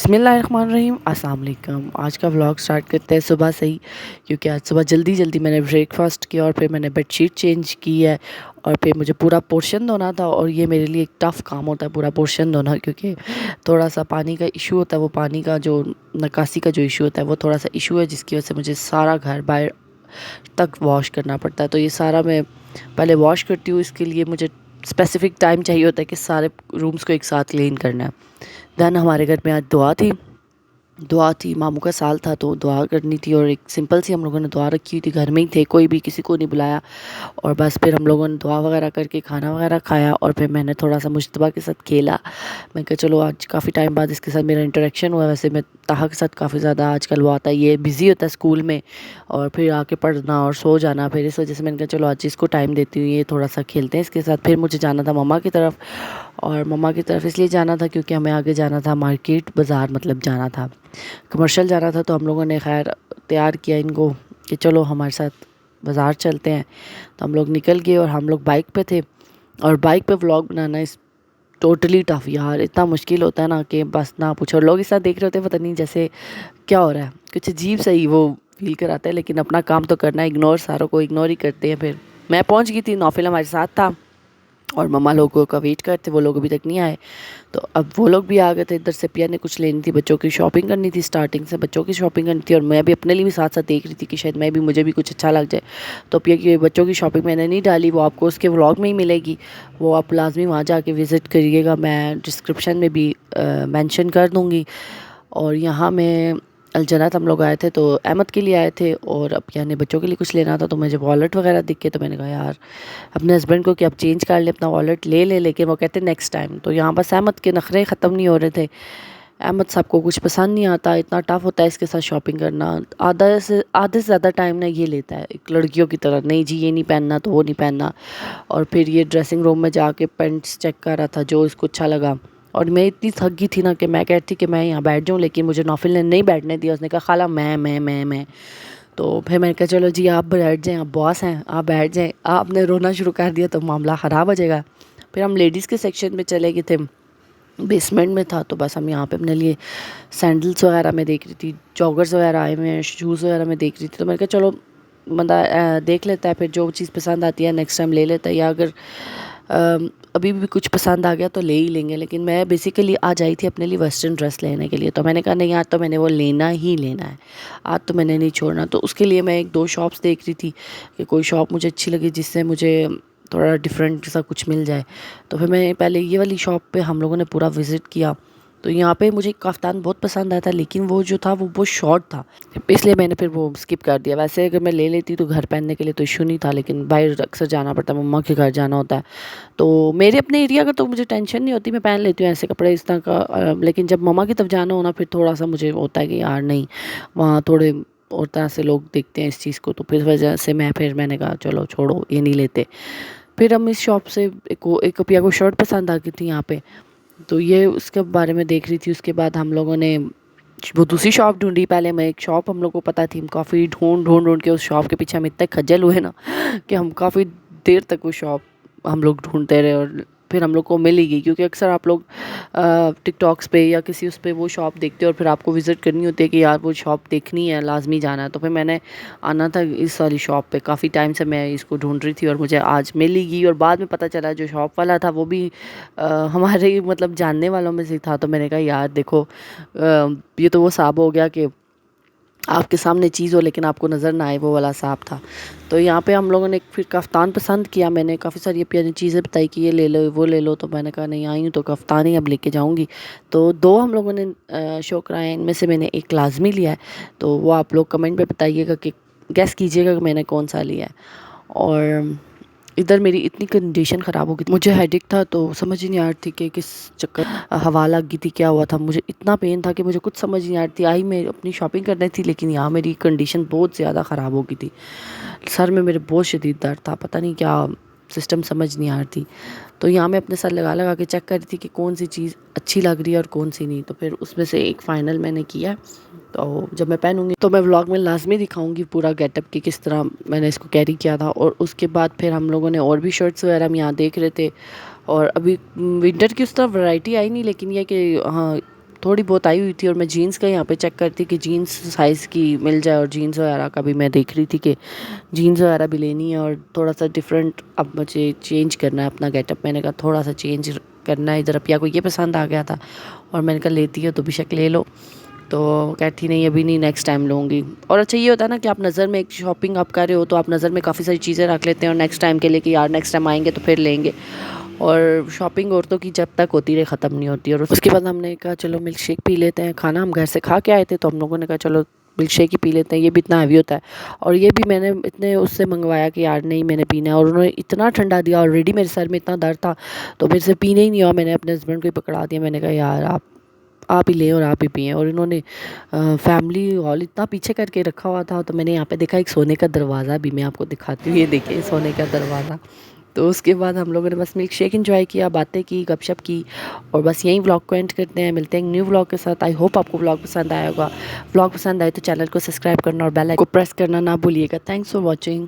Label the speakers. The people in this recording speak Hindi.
Speaker 1: बिस्मिल्लाहिर्रहमानिर्रहीम अस्सलाम वालेकुम। आज का व्लॉग स्टार्ट करते हैं सुबह से ही, क्योंकि आज सुबह जल्दी जल्दी मैंने ब्रेकफास्ट किया और फिर मैंने बेडशीट चेंज की है और फिर मुझे पूरा पोर्शन धोना था। और ये मेरे लिए एक टफ़ काम होता है पूरा पोर्शन धोना, क्योंकि थोड़ा सा पानी का इशू होता है। वो पानी का जो निकासी का जो इशू होता है वो थोड़ा सा इशू है, जिसकी वजह से मुझे सारा घर बाहर तक वॉश करना पड़ता है। तो ये सारा मैं पहले वॉश करती हूँ। इसके लिए मुझे स्पेसिफ़िक टाइम चाहिए होता है कि सारे रूम्स को एक साथ क्लीन करना है। देन हमारे घर में आज दुआ थी, मामू का साल था तो दुआ करनी थी। और एक सिंपल सी हम लोगों ने दुआ रखी हुई थी, घर में ही थे, कोई भी किसी को नहीं बुलाया। और बस फिर हम लोगों ने दुआ वगैरह करके खाना वगैरह खाया और फिर मैंने थोड़ा सा मुश्तबा के साथ खेला। मैं कहा चलो आज काफ़ी टाइम बाद इसके साथ मेरा इंटरेक्शन हुआ। वैसे मैं ताहा के साथ काफ़ी ज़्यादा आजकल वो आता है, ये बिज़ी होता है स्कूल में और फिर आके पढ़ना और सो जाना। फिर इस वजह से मैंने कहा चलो आज इसको टाइम देती हूँ, ये थोड़ा सा खेलते हैं इसके साथ। फिर मुझे जाना था मम्मा की तरफ, और मम्मा की तरफ इसलिए जाना था क्योंकि हमें आगे जाना था मार्केट बाज़ार, मतलब जाना था कमर्शियल जाना था। तो हम लोगों ने खैर तैयार किया इनको कि चलो हमारे साथ बाज़ार चलते हैं। तो हम लोग निकल गए और हम लोग बाइक पे थे। और बाइक पे व्लॉग बनाना इस टोटली टफ़ यार, इतना मुश्किल होता है ना कि बस ना पूछो। लोग इस तरह देख रहे होते हैं, पता नहीं जैसे क्या हो रहा है, कुछ अजीब सा ही वो फील कराता है। लेकिन अपना काम तो करना है, इग्नोर सारों को इग्नोर ही करते हैं। फिर मैं पहुंच गई थी, नौफिल हमारे साथ था और मम्मा लोगों का वेट करते, वो लोग अभी तक नहीं आए। तो अब वो लोग भी आ गए थे। इधर से पिया ने कुछ लेनी थी, बच्चों की शॉपिंग करनी थी, स्टार्टिंग से बच्चों की शॉपिंग करनी थी और मैं भी अपने लिए भी साथ साथ देख रही थी कि शायद मैं भी मुझे भी कुछ अच्छा लग जाए। तो पिया की बच्चों की शॉपिंग मैंने नहीं डाली, वो आपको उसके व्लॉग में ही मिलेगी, वो आप लाजमी वहाँ जाके विज़िट करिएगा। मैं डिस्क्रिप्शन में भी मेंशन कर दूँगी। और यहाँ मैं अलजन्नत हम लोग आए थे, तो अहमद के लिए आए थे और अब यानी बच्चों के लिए कुछ लेना था। तो मुझे वॉलेट वगैरह दिख के, तो मैंने कहा यार अपने हस्बैंड को कि आप चेंज कर ले, अपना वॉलेट ले ले, लेकिन वो कहते नेक्स्ट टाइम। तो यहाँ बस अहमद के नखरे ख़त्म नहीं हो रहे थे। अहमद साहब को कुछ पसंद नहीं आता, इतना टफ होता है इसके साथ शॉपिंग करना। आधे से ज़्यादा टाइम ना ये लेता है, एक लड़कियों की तरह, नहीं जी ये नहीं पहनना तो वो नहीं पहनना। और फिर ये ड्रेसिंग रूम में जाके पेंट्स चेक कर रहा था जो इसको अच्छा लगा। और मैं इतनी थक गई थी ना कि मैं कहती कि मैं यहाँ बैठ जाऊँ, लेकिन मुझे नौफिल ने नहीं बैठने दिया। उसने कहा खाला मैं। तो फिर मैंने कहा चलो जी आप बैठ जाएँ, आप बॉस हैं, आप बैठ जाएँ। आपने रोना शुरू कर दिया तो मामला ख़राब हो जाएगा। फिर हम लेडीज़ के सेक्शन में चले गए थे, बेसमेंट में था। तो बस हम यहाँ पे अपने लिए सैंडल्स वगैरह में देख रही थी, जॉगर्स वगैरह आए हुए हैं, शूज़ वगैरह में देख रही थी। तो मैंने कहा चलो बंदा देख लेता है, फिर जो चीज़ पसंद आती है नेक्स्ट टाइम ले लेता है, या अगर अभी भी कुछ पसंद आ गया तो ले ही लेंगे। लेकिन मैं बेसिकली आज आई थी अपने लिए वेस्टर्न ड्रेस लेने के लिए। तो मैंने कहा नहीं आज तो मैंने वो लेना ही लेना है, आज तो मैंने नहीं छोड़ना। तो उसके लिए मैं एक दो शॉप्स देख रही थी कि कोई शॉप मुझे अच्छी लगी जिससे मुझे थोड़ा डिफरेंट सा कुछ मिल जाए। तो फिर मैं पहले ये वाली शॉप पे हम लोगों ने पूरा विज़िट किया। तो यहाँ पे मुझे कफ्तान बहुत पसंद आया था, लेकिन वो जो था वो बहुत शॉर्ट था, इसलिए मैंने फिर वो स्किप कर दिया। वैसे अगर मैं ले लेती तो घर पहनने के लिए तो इशू नहीं था, लेकिन बाहर अक्सर जाना पड़ता है, मम्मा के घर जाना होता है। तो मेरे अपने एरिया का तो मुझे टेंशन नहीं होती, मैं पहन लेती हूँ ऐसे कपड़े इस तरह का। लेकिन जब मम्मा की तरफ जाना हो ना, फिर थोड़ा सा मुझे होता है कि यार नहीं, वहाँ थोड़े और तरह से लोग देखते हैं इस चीज़ को। तो फिर वजह से मैंने कहा चलो छोड़ो ये नहीं लेते। फिर हम इस शॉप से एक पिया को शर्ट पसंद आ गई थी यहाँ पे, तो ये उसके बारे में देख रही थी। उसके बाद हम लोगों ने वो दूसरी शॉप ढूंढी। पहले मैं एक शॉप हम लोग को पता थी, हम काफ़ी ढूंढ के उस शॉप के पीछे हम इतने खज्जल हुए ना कि हम काफ़ी देर तक वो शॉप हम लोग ढूंढते रहे। और फिर हम लोग को मिल ही गई, क्योंकि अक्सर आप लोग टिकटॉक्स पे या किसी उस पे वो शॉप देखते हो और फिर आपको विज़िट करनी होती है कि यार वो शॉप देखनी है, लाजमी जाना है। तो फिर मैंने आना था इस वाली शॉप पे, काफ़ी टाइम से मैं इसको ढूंढ रही थी और मुझे आज मिल ही गई। और बाद में पता चला जो शॉप वाला था वो भी हमारे मतलब जानने वालों में से था। तो मैंने कहा यार देखो ये तो वो साहब हो गया कि आपके सामने चीज़ हो लेकिन आपको नज़र ना आए, वो वाला साहब था। तो यहाँ पे हम लोगों ने फिर कफ्तान पसंद किया। मैंने काफ़ी सारी अपनी चीज़ें बताई कि ये ले लो वो ले लो। तो मैंने कहा नहीं आई हूँ तो कफ्तान ही अब लेके जाऊँगी। तो दो हम लोगों ने शो कराए, इनमें से मैंने एक लाजमी लिया है। तो वो आप लोग कमेंट पे बताइएगा कि गैस कीजिएगा कि मैंने कौन सा लिया है। और इधर मेरी इतनी कंडीशन ख़राब हो गई, मुझे हेडेक था तो समझ ही नहीं आ रही थी कि किस चक्कर हवा लग गई थी, क्या हुआ था। मुझे इतना पेन था कि मुझे कुछ समझ नहीं आ रही थी। आई मैं अपनी शॉपिंग करनी थी, लेकिन यहाँ मेरी कंडीशन बहुत ज़्यादा ख़राब हो गई थी। सर में मेरे बहुत शदीद दर्द था, पता नहीं क्या सिस्टम समझ नहीं आ रही थी। तो यहाँ मैं अपने सर लगा लगा के चेक कर रही थी कि कौन सी चीज़ अच्छी लग रही है और कौन सी नहीं। तो फिर उसमें से एक फ़ाइनल मैंने किया। तो जब मैं पहनूंगी तो मैं व्लॉग में लाजमी दिखाऊंगी पूरा गेटअप कि किस तरह मैंने इसको कैरी किया था। और उसके बाद फिर हम लोगों ने और भी शर्ट्स वगैरह हम यहाँ देख रहे थे। और अभी विंटर की उस तरह वैरायटी आई नहीं, लेकिन ये कि हाँ थोड़ी बहुत आई हुई थी और मैं जीन्स का यहाँ पे चेक करती कि जीन्स साइज़ की मिल जाए, और जीन्स वगैरह का भी मैं देख रही थी कि जीन्स वगैरह भी लेनी है और थोड़ा सा डिफरेंट अब मुझे चेंज करना है अपना गेटअप। मैंने कहा थोड़ा सा चेंज करना है। इधर अपिया को ये पसंद आ गया था और मैंने कहा लेती हो तो बेशक ले लो, तो कहती नहीं अभी नहीं, नेक्स्ट टाइम लूँगी। और अच्छा ये होता है ना कि आप नज़र में एक शॉपिंग आप कर रहे हो तो आप नज़र में काफ़ी सारी चीज़ें रख लेते हैं और नेक्स्ट टाइम के लिए कि यार नेक्स्ट टाइम आएंगे तो फिर लेंगे। और शॉपिंग औरतों की जब तक होती रहे ख़त्म नहीं होती। और उसके बाद हमने कहा चलो मिल्क शेक पी लेते हैं। खाना हम घर से खा के आए थे तो हम लोगों ने कहा चलो मिल्क शेक ही पी लेते हैं, ये भी इतना हैवी होता है। और ये भी मैंने इतने उससे मंगवाया कि यार नहीं मैंने पीना है, और उन्होंने इतना ठंडा दिया, ऑलरेडी मेरे सर में इतना दर्द था तो मेरे से पीने ही नहीं हुआ। मैंने अपने हस्बैंड को ही पकड़ा दिया, मैंने कहा यार आप ही लें और आप ही पिएँ। और इन्होंने फैमिली हॉल इतना पीछे करके रखा हुआ था, तो मैंने यहाँ पे देखा एक सोने का दरवाज़ा भी, मैं आपको दिखाती हूँ, ये देखिए सोने का दरवाज़ा। तो उसके बाद हम लोगों ने बस मिल्क शेक एंजॉय किया, बातें की, गपशप की, और बस यहीं व्लॉग को एंड करते हैं। मिलते हैं एक न्यू व्लॉग के साथ। आई होप आपको व्लॉग पसंद आया होगा। व्लॉग पसंद आए तो चैनल को सब्सक्राइब करना और बेल आइकन को प्रेस करना ना भूलिएगा। Thanks for watching.